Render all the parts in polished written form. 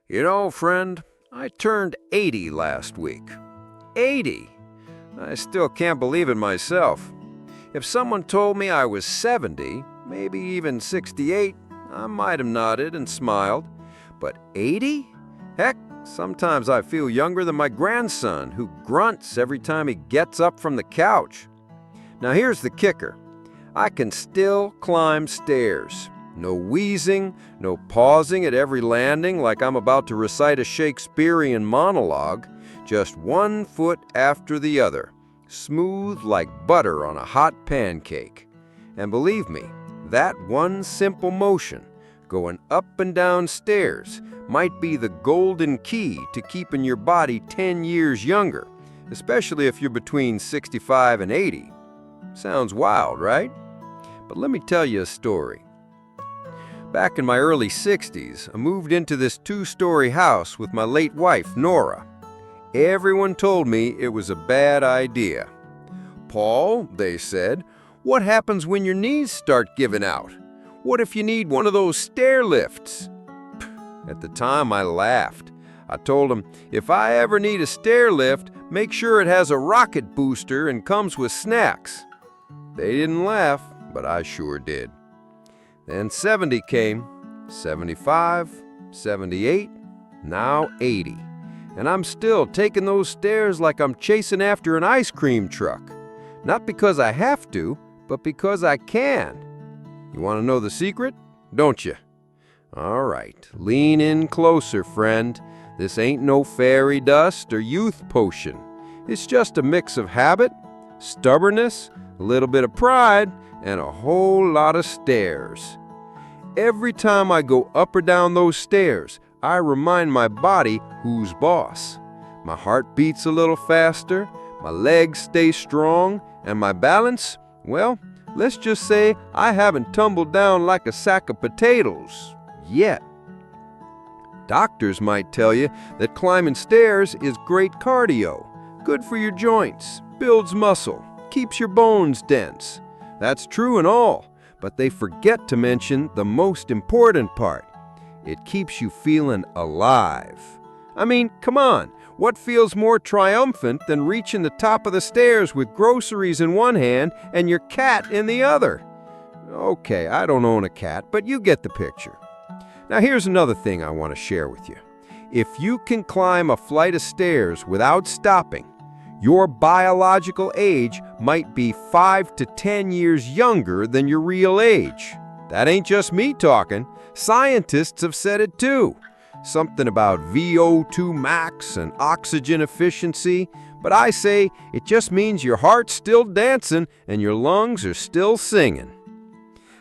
You know, friend, I turned 80 last week. 80! I still can't believe it myself. If someone told me I was 70, maybe even 68, I might have nodded and smiled. But 80? Heck, sometimes I feel younger than my grandson, who grunts every time he gets up from the couch. Now here's the kicker. I can still climb stairs. No wheezing, no pausing at every landing like I'm about to recite a Shakespearean monologue, just one foot after the other, smooth like butter on a hot pancake. And believe me, that one simple motion, going up and down stairs, might be the golden key to keeping your body 10 years younger, especially if you're between 65 and 80. Sounds wild, right? But let me tell you a story. Back in my early 60s, I moved into this 2-story house with my late wife, Nora. Everyone told me it was a bad idea. "Paul," they said, "what happens when your knees start giving out? What if you need one of those stair lifts?" At the time, I laughed. I told them, if I ever need a stair lift, make sure it has a rocket booster and comes with snacks. They didn't laugh, but I sure did. Then 70 came, 75, 78, now 80. And I'm still taking those stairs like I'm chasing after an ice cream truck. Not because I have to, but because I can. You want to know the secret? Don't you? All right, lean in closer, friend. This ain't no fairy dust or youth potion. It's just a mix of habit, stubbornness, a little bit of pride, and a whole lot of stairs. Every time I go up or down those stairs, I remind my body who's boss. My heart beats a little faster, my legs stay strong, and my balance, well, let's just say I haven't tumbled down like a sack of potatoes yet. Doctors might tell you that climbing stairs is great cardio, good for your joints, builds muscle, keeps your bones dense. That's true and all, but they forget to mention the most important part. It keeps you feeling alive. I mean, come on, what feels more triumphant than reaching the top of the stairs with groceries in one hand and your cat in the other? Okay, I don't own a cat, but you get the picture. Now here's another thing I want to share with you. If you can climb a flight of stairs without stopping, your biological age might be 5 to 10 years younger than your real age. That ain't just me talking. Scientists have said it too. Something about VO2 max and oxygen efficiency, but I say it just means your heart's still dancing and your lungs are still singing.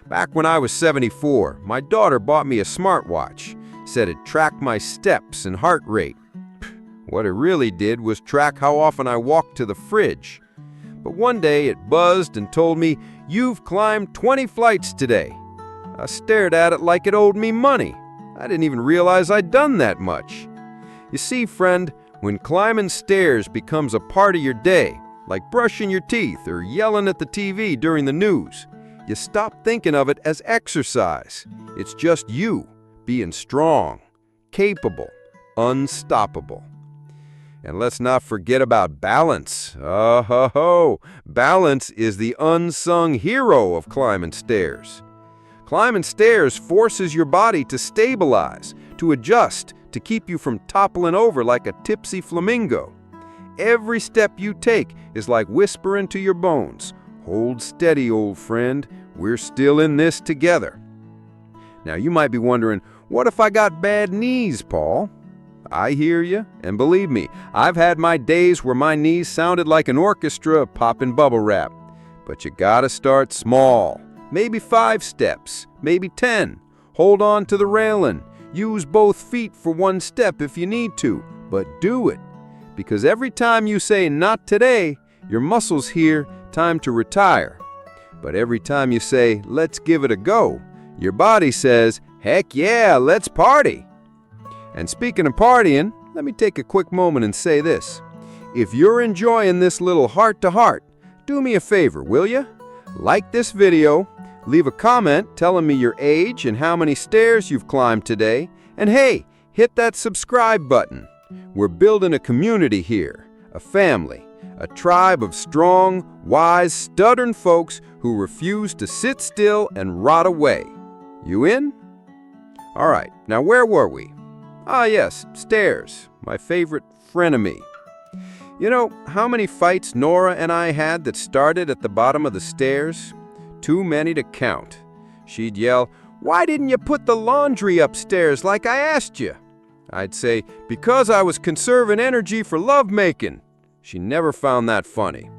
Back when I was 74, my daughter bought me a smartwatch. Said it tracked my steps and heart rate. What it really did was track how often I walked to the fridge. But one day it buzzed and told me, "You've climbed 20 flights today." I stared at it like it owed me money. I didn't even realize I'd done that much. You see, friend, when climbing stairs becomes a part of your day, like brushing your teeth or yelling at the TV during the news, you stop thinking of it as exercise. It's just you being strong, capable, unstoppable. And let's not forget about balance. Balance is the unsung hero of climbing stairs. Climbing stairs forces your body to stabilize, to adjust, to keep you from toppling over like a tipsy flamingo. Every step you take is like whispering to your bones, "Hold steady, old friend. We're still in this together." Now you might be wondering, what if I got bad knees, Paul? I hear you, and believe me, I've had my days where my knees sounded like an orchestra popping bubble wrap. But you gotta start small. Maybe 5 steps, maybe 10. Hold on to the railing. Use both feet for one step if you need to, but do it. Because every time you say, "Not today," your muscles hear, "Time to retire." But every time you say, "Let's give it a go," your body says, "Heck yeah, let's party." And speaking of partying, let me take a quick moment and say this. If you're enjoying this little heart-to-heart, do me a favor, will you? Like this video, leave a comment telling me your age and how many stairs you've climbed today, and hey, hit that subscribe button. We're building a community here, a family, a tribe of strong, wise, stubborn folks who refuse to sit still and rot away. You in? All right, now where were we? Ah, yes, stairs, my favorite frenemy. You know how many fights Nora and I had that started at the bottom of the stairs? Too many to count. She'd yell, "Why didn't you put the laundry upstairs like I asked you?" I'd say, "Because I was conserving energy for lovemaking." She never found that funny.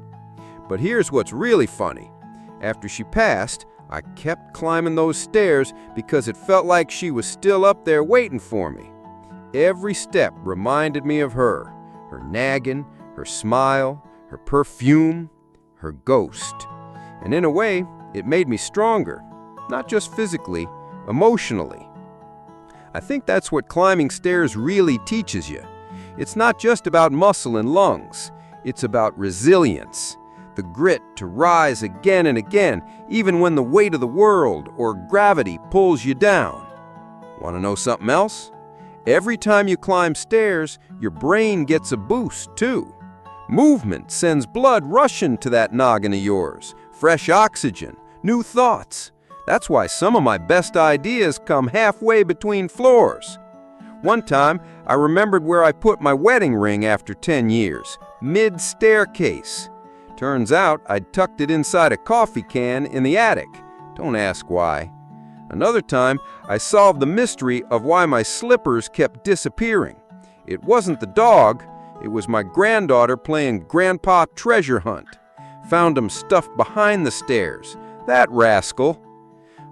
But here's what's really funny. After she passed, I kept climbing those stairs because it felt like she was still up there waiting for me. Every step reminded me of her nagging, her smile, her perfume, her ghost. And in a way, it made me stronger, not just physically, emotionally. I think that's what climbing stairs really teaches you. It's not just about muscle and lungs. It's about resilience, the grit to rise again and again, even when the weight of the world or gravity pulls you down. Want to know something else? Every time you climb stairs, your brain gets a boost, too. Movement sends blood rushing to that noggin of yours, fresh oxygen, new thoughts. That's why some of my best ideas come halfway between floors. One time, I remembered where I put my wedding ring after 10 years, mid-staircase. Turns out I'd tucked it inside a coffee can in the attic. Don't ask why. Another time, I solved the mystery of why my slippers kept disappearing. It wasn't the dog, it was my granddaughter playing Grandpa Treasure Hunt. Found them stuffed behind the stairs. That rascal.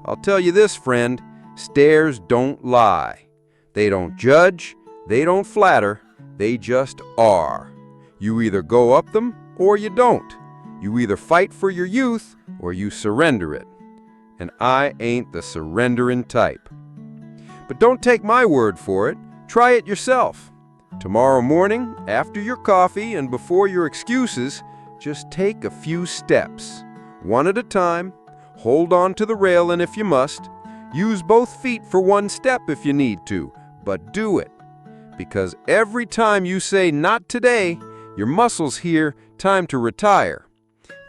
I'll tell you this, friend, stairs don't lie. They don't judge, they don't flatter, they just are. You either go up them or you don't. You either fight for your youth or you surrender it. And I ain't the surrendering type. But don't take my word for it. Try it yourself. Tomorrow morning, after your coffee and before your excuses, just take a few steps. One at a time. Hold on to the railing if you must. Use both feet for one step if you need to, but do it. Because every time you say, "Not today," your muscles hear, "Time to retire."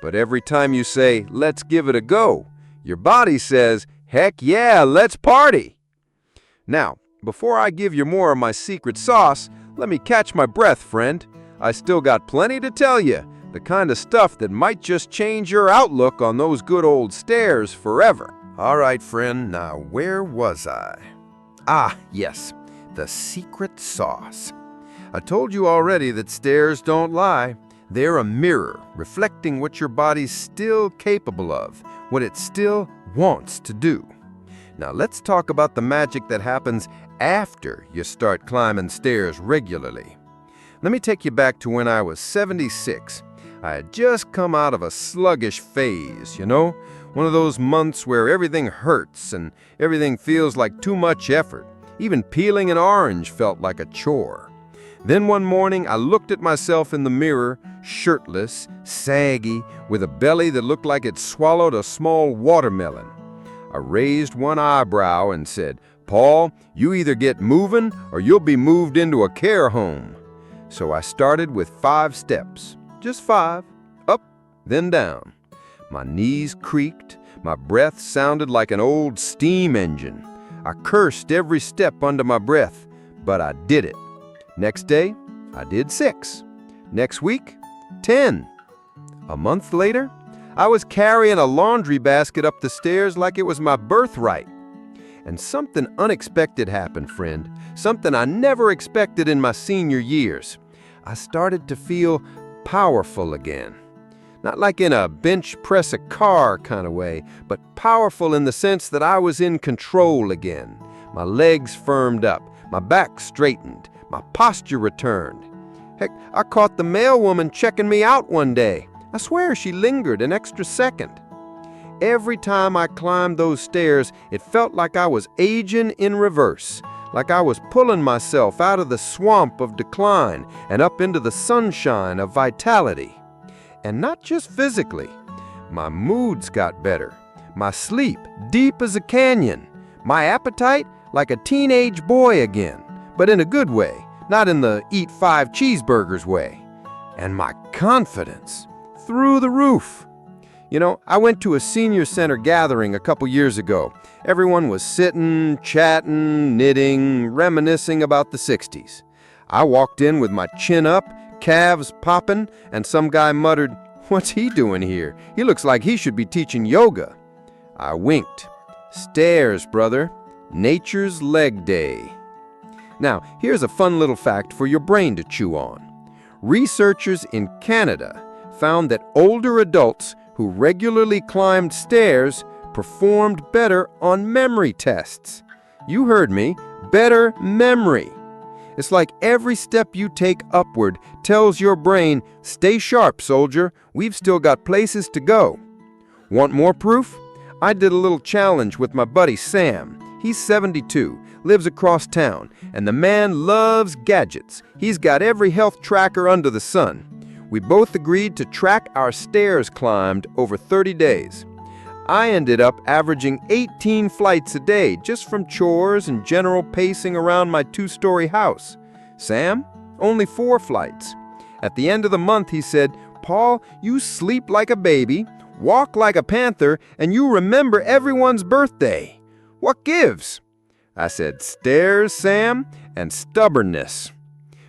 But every time you say, "Let's give it a go," your body says, "Heck yeah, let's party." Now, before I give you more of my secret sauce, let me catch my breath, friend. I still got plenty to tell you, the kind of stuff that might just change your outlook on those good old stairs forever. All right, friend, now where was I? Ah, yes, the secret sauce. I told you already that stairs don't lie. They're a mirror reflecting what your body's still capable of, what it still wants to do. Now let's talk about the magic that happens after you start climbing stairs regularly. Let me take you back to when I was 76. I had just come out of a sluggish phase, one of those months where everything hurts and everything feels like too much effort. Even peeling an orange felt like a chore. Then one morning I looked at myself in the mirror, shirtless, saggy, with a belly that looked like it swallowed a small watermelon. I raised one eyebrow and said, "Paul, you either get moving or you'll be moved into a care home." So I started with 5 steps, just 5, up, then down. My knees creaked, my breath sounded like an old steam engine. I cursed every step under my breath, but I did it. Next day, I did 6. Next week, 10. A month later, I was carrying a laundry basket up the stairs like it was my birthright. And something unexpected happened, friend. Something I never expected in my senior years. I started to feel powerful again. Not like in a bench press a car kind of way, but powerful in the sense that I was in control again. My legs firmed up, my back straightened, my posture returned. Heck, I caught the mailwoman checking me out one day. I swear she lingered an extra second. Every time I climbed those stairs, it felt like I was aging in reverse, like I was pulling myself out of the swamp of decline and up into the sunshine of vitality. And not just physically. My moods got better, my sleep deep as a canyon, my appetite like a teenage boy again, but in a good way, not in the eat 5 cheeseburgers way. And my confidence, through the roof. You know, I went to a senior center gathering a couple years ago. Everyone was sitting, chatting, knitting, reminiscing about the 60s. I walked in with my chin up, calves popping, and some guy muttered, "What's he doing here? He looks like he should be teaching yoga." I winked. Stairs, brother. Nature's leg day. Now, here's a fun little fact for your brain to chew on. Researchers in Canada found that older adults who regularly climbed stairs performed better on memory tests. You heard me, better memory. It's like every step you take upward tells your brain, "Stay sharp, soldier, we've still got places to go." Want more proof? I did a little challenge with my buddy Sam. He's 72, lives across town, and the man loves gadgets. He's got every health tracker under the sun. We both agreed to track our stairs climbed over 30 days. I ended up averaging 18 flights a day just from chores and general pacing around my 2-story house. Sam, only 4 flights. At the end of the month, he said, "Paul, you sleep like a baby, walk like a panther, and you remember everyone's birthday. What gives?" I said, "Stairs, Sam, and stubbornness."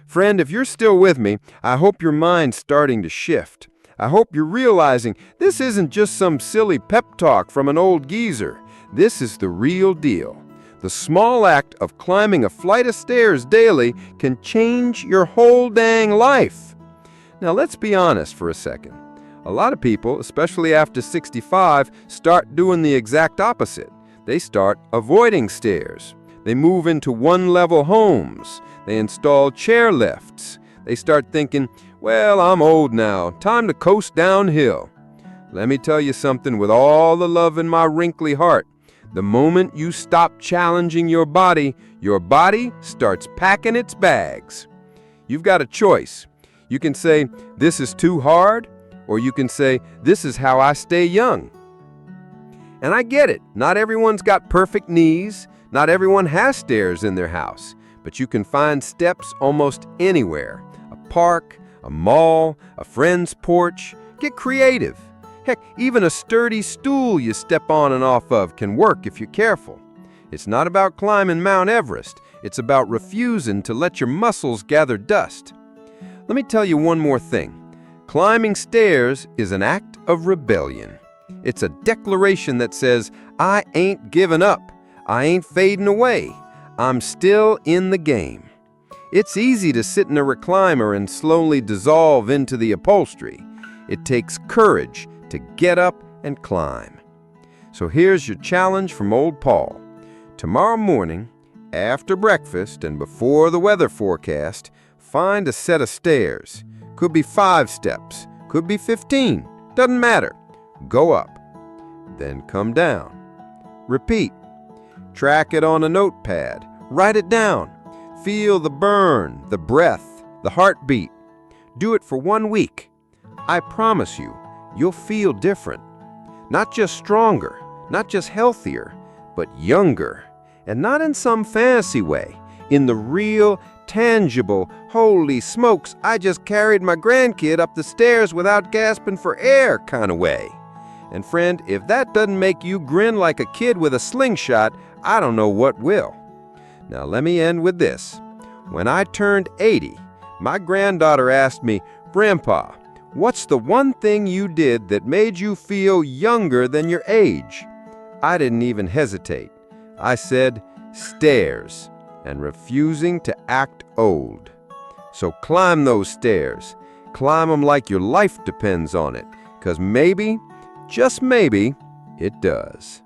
Friend, if you're still with me, I hope your mind's starting to shift. I hope you're realizing this isn't just some silly pep talk from an old geezer. This is the real deal. The small act of climbing a flight of stairs daily can change your whole dang life. Now let's be honest for a second. A lot of people, especially after 65, start doing the exact opposite. They start avoiding stairs. They move into one-level homes. They install chair lifts. They start thinking, "Well, I'm old now, time to coast downhill." Let me tell you something with all the love in my wrinkly heart. The moment you stop challenging your body starts packing its bags. You've got a choice. You can say, "This is too hard," or you can say, "This is how I stay young." And I get it. Not everyone's got perfect knees. Not everyone has stairs in their house. But you can find steps almost anywhere. A park, a mall, a friend's porch. Get creative. Heck, even a sturdy stool you step on and off of can work if you're careful. It's not about climbing Mount Everest. It's about refusing to let your muscles gather dust. Let me tell you one more thing. Climbing stairs is an act of rebellion. It's a declaration that says, "I ain't giving up. I ain't fading away. I'm still in the game." It's easy to sit in a recliner and slowly dissolve into the upholstery. It takes courage to get up and climb. So here's your challenge from old Paul. Tomorrow morning, after breakfast and before the weather forecast, find a set of stairs. Could be 5 steps, could be 15, doesn't matter. Go up, then come down. Repeat. Track it on a notepad. Write it down. Feel the burn, the breath, the heartbeat. Do it for 1 week. I promise you, you'll feel different. Not just stronger, not just healthier, but younger. And not in some fancy way, in the real, tangible, holy smokes, I just carried my grandkid up the stairs without gasping for air kind of way. And friend, if that doesn't make you grin like a kid with a slingshot, I don't know what will. Now let me end with this. When I turned 80, my granddaughter asked me, "Grandpa, what's the one thing you did that made you feel younger than your age?" I didn't even hesitate. I said, "Stairs," and refusing to act old. So climb those stairs. Climb them like your life depends on it, 'cause maybe, just maybe, it does.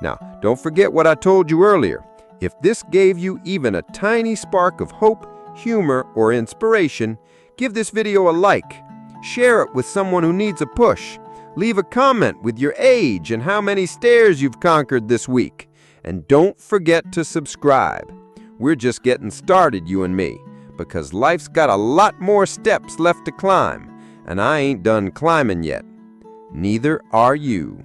Now, don't forget what I told you earlier. If this gave you even a tiny spark of hope, humor, or inspiration, give this video a like. Share it with someone who needs a push. Leave a comment with your age and how many stairs you've conquered this week. And don't forget to subscribe. We're just getting started, you and me, because life's got a lot more steps left to climb, and I ain't done climbing yet. Neither are you.